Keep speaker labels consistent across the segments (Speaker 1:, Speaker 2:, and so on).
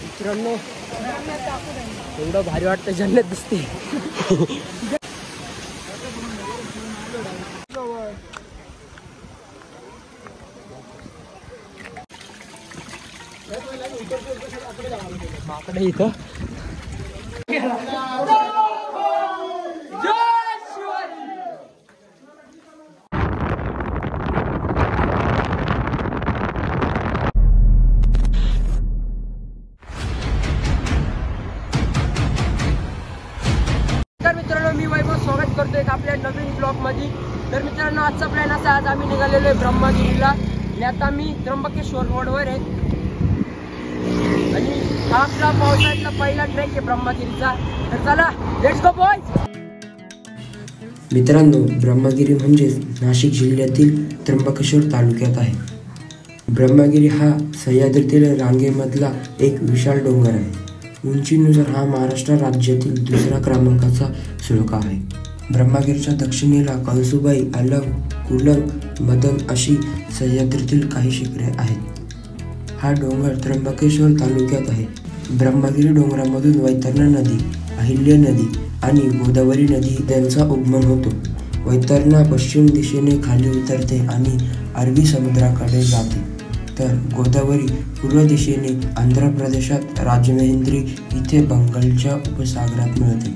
Speaker 1: मित्रांनो एवढं भारी वाटतं, जन्नत दिसते. माकडे इथं मी वैभव स्वागत करतोय आपल्या नवीन ब्लॉग मध्ये. तर मित्रांनो आजचा प्लॅन असा, आज आम्ही निघालेलो आहे ब्रह्मगिरीला. आणि आता मी त्र्यंबकेश्वर रोडवर आहे आणि हा आपला पावसाळ्यातला पहिला ट्रेक आहे ब्रह्मगिरीचा. तर चला लेट्स गो बॉयज.
Speaker 2: मित्रांनो ब्रह्मगिरी म्हणजेच नाशिक जिल्ह्यातील त्र्यंबकेश्वर तालुक्यात आहे. ब्रह्मगिरी हा सह्याद्रीतील रांगेमधला एक विशाल डोंगर आहे. उंचीनुसार हा महाराष्ट्र राज्यातील दुसरा क्रमांकाचा सुळका आहे. ब्रह्मगिरीच्या दक्षिणेला कळसुबाई, अलंग, कुलंग, मदन अशी सह्याद्रीतील काही शिखरे आहेत. हा डोंगर त्र्यंबकेश्वर तालुक्यात आहे. ब्रह्मगिरी डोंगरामधून वैतरणा नदी, अहिल्या नदी आणि गोदावरी नदी यांचा उगमन होतो. वैतरणा पश्चिम दिशेने खाली उतरते आणि अरबी समुद्राकडे जाते, तर गोदावरी पूर्व दिशेने आंध्र प्रदेशात राजमहेंद्री इथे बंगालच्या उपसागरात मिळते.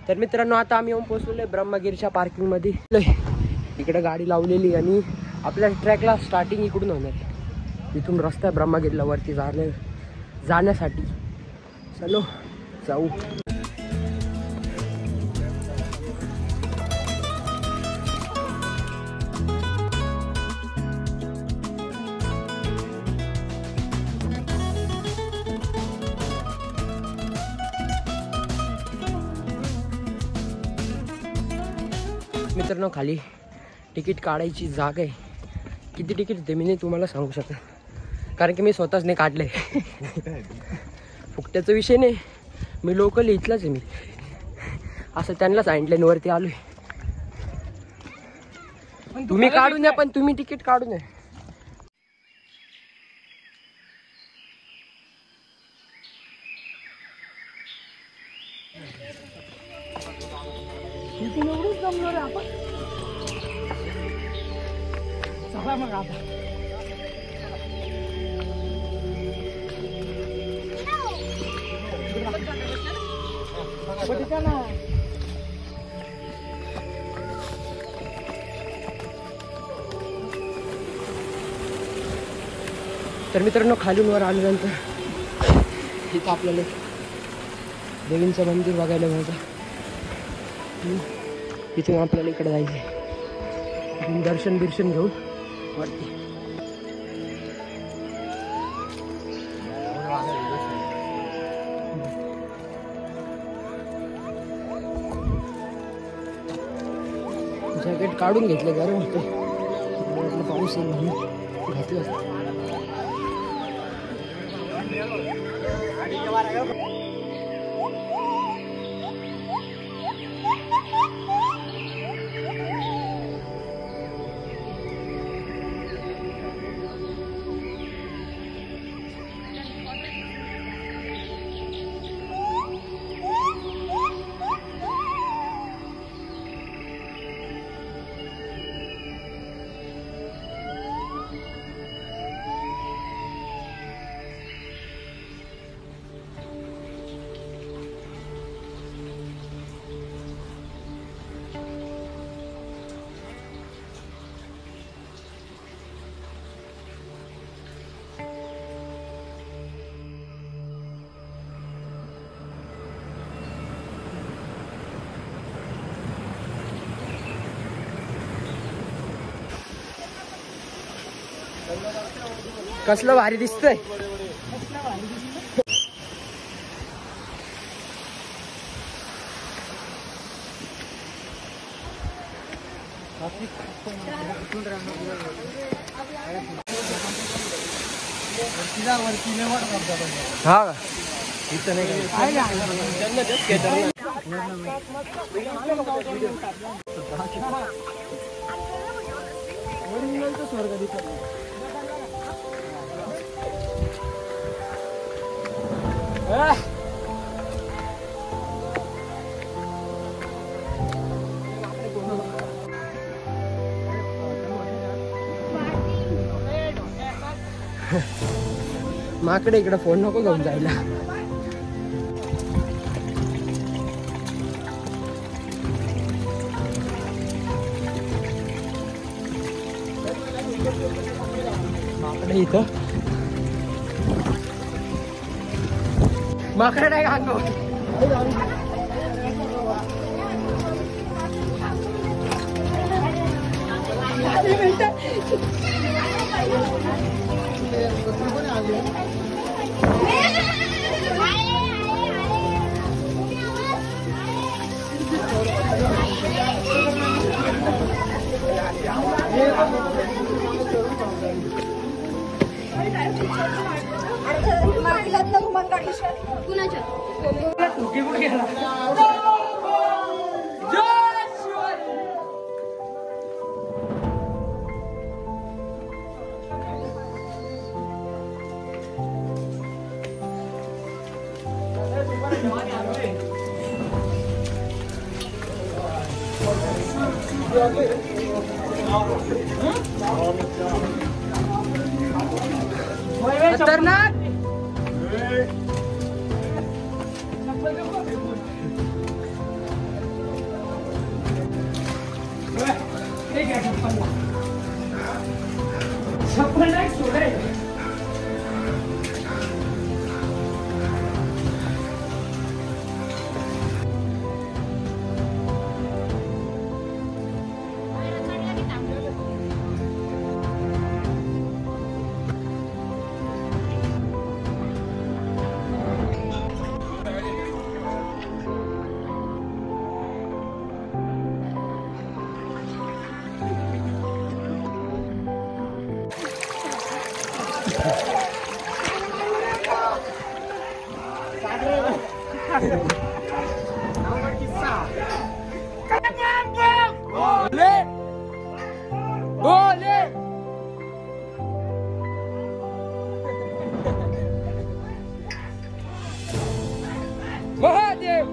Speaker 1: तर मित्रांनो आता आम्ही येऊन पोहोचलेलो ब्रह्मगिरीच्या पार्किंग मध्ये. इकडे गाडी लावलेली आणि आपल्या ट्रॅकला स्टार्टिंग इकडून होणार. इथून रस्ता आहे ब्रह्मगिरीला वरती जाण्यासाठी. चलो जाऊ. मित्रांनो खाली तिकीट काढायची जागा आहे. किती तिकीट होते मी नाही तुम्हाला सांगू शकत, कारण की मी स्वतःच नाही काढले. फुकट्याचा विषय नाही, मी लोकल इथलाच आहे. मी असं त्यांना सांगितलं वरती आलोय. तुम्ही काढून या, पण तुम्ही तिकीट काढून या. मग आपण तर मित्रांनो खालून वर आल्यानंतर इथं आपल्याला देवींचं मंदिर बघायला मिळतं. इथून आपल्याला इकडे जायचं, दर्शन बिर्शन घेऊन वरती. जॅकेट काढून घेतलं, गरम होते, पाऊस येईल म्हणून घातलं. कसलं भारी दिसतंय. हा का इथं नाही स्वर्ग दिसत. माकडे इकडे फोन नको घेऊन जायला. माकडे इथं माकडे नाही अंगावर. खतरनाक. महादेव.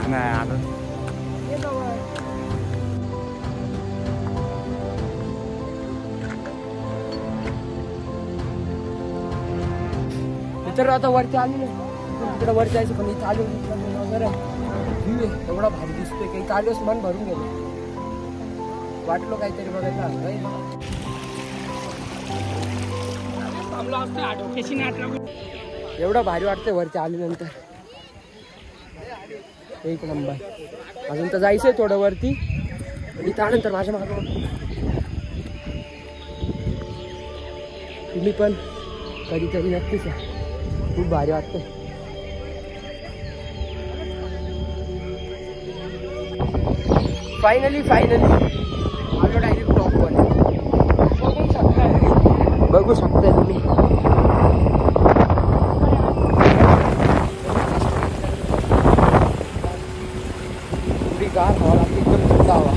Speaker 3: नाही आलं.
Speaker 1: तर आता वरती आली नाही. तिकडे वर जायचं पण इथं आलो वगैरे व्ह्यू आहे एवढा भारी दिसतोय काही चालूच मन भरून गेलं. वाटलो काहीतरी बघायला. एवढं भारी वाटतंय वरती आल्यानंतर. एक नंबर. अजून तर जायचंय थोडं वरती आणि त्यानंतर माझ्या मागं तुम्ही पण कधीतरी नक्कीच या. खूप भारी वाटतं. फायनली आलो डायरेक्ट टॉपवर. बघू शकताय तुम्ही. पुरी गार हवा लागते एकदम थंड हवा.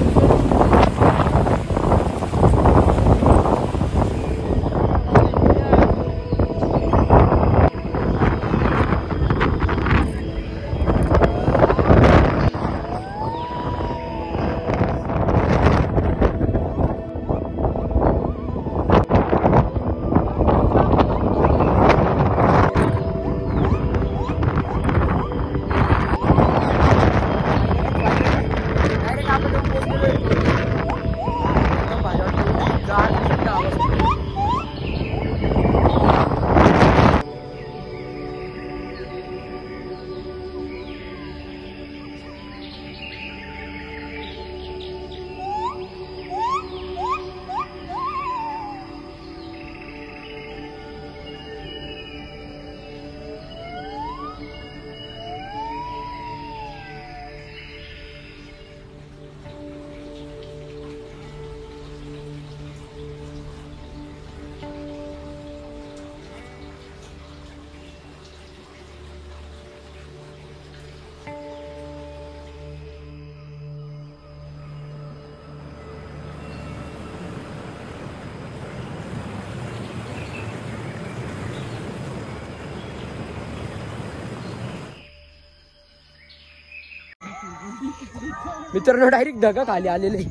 Speaker 1: मित्रांनो डायरेक्ट ढग खाली आलेले.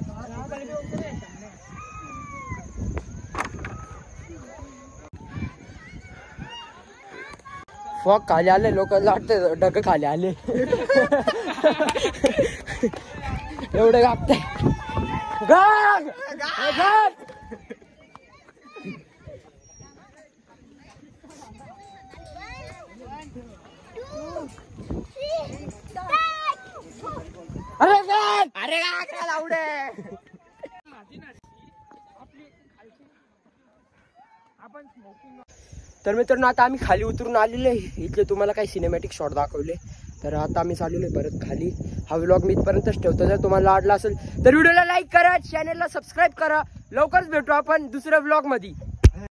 Speaker 1: फॉग खाली आले, लोकांना वाटतं ढग खाली आले. एवढं गापताय. अरे तर मित्रांनो आता आम्ही खाली उतरून आलेले. इथले तुम्हाला काही सिनेमॅटिक शॉट दाखवले. तर आता आम्ही चाललेलो परत खाली. हा व्लॉग मी इथपर्यंतच ठेवतो. जर तुम्हाला आवडला असेल तर व्हिडिओला लाईक करा, चॅनलला सबस्क्राईब करा. लवकरच भेटू आपण दुसऱ्या व्लॉग मध्ये.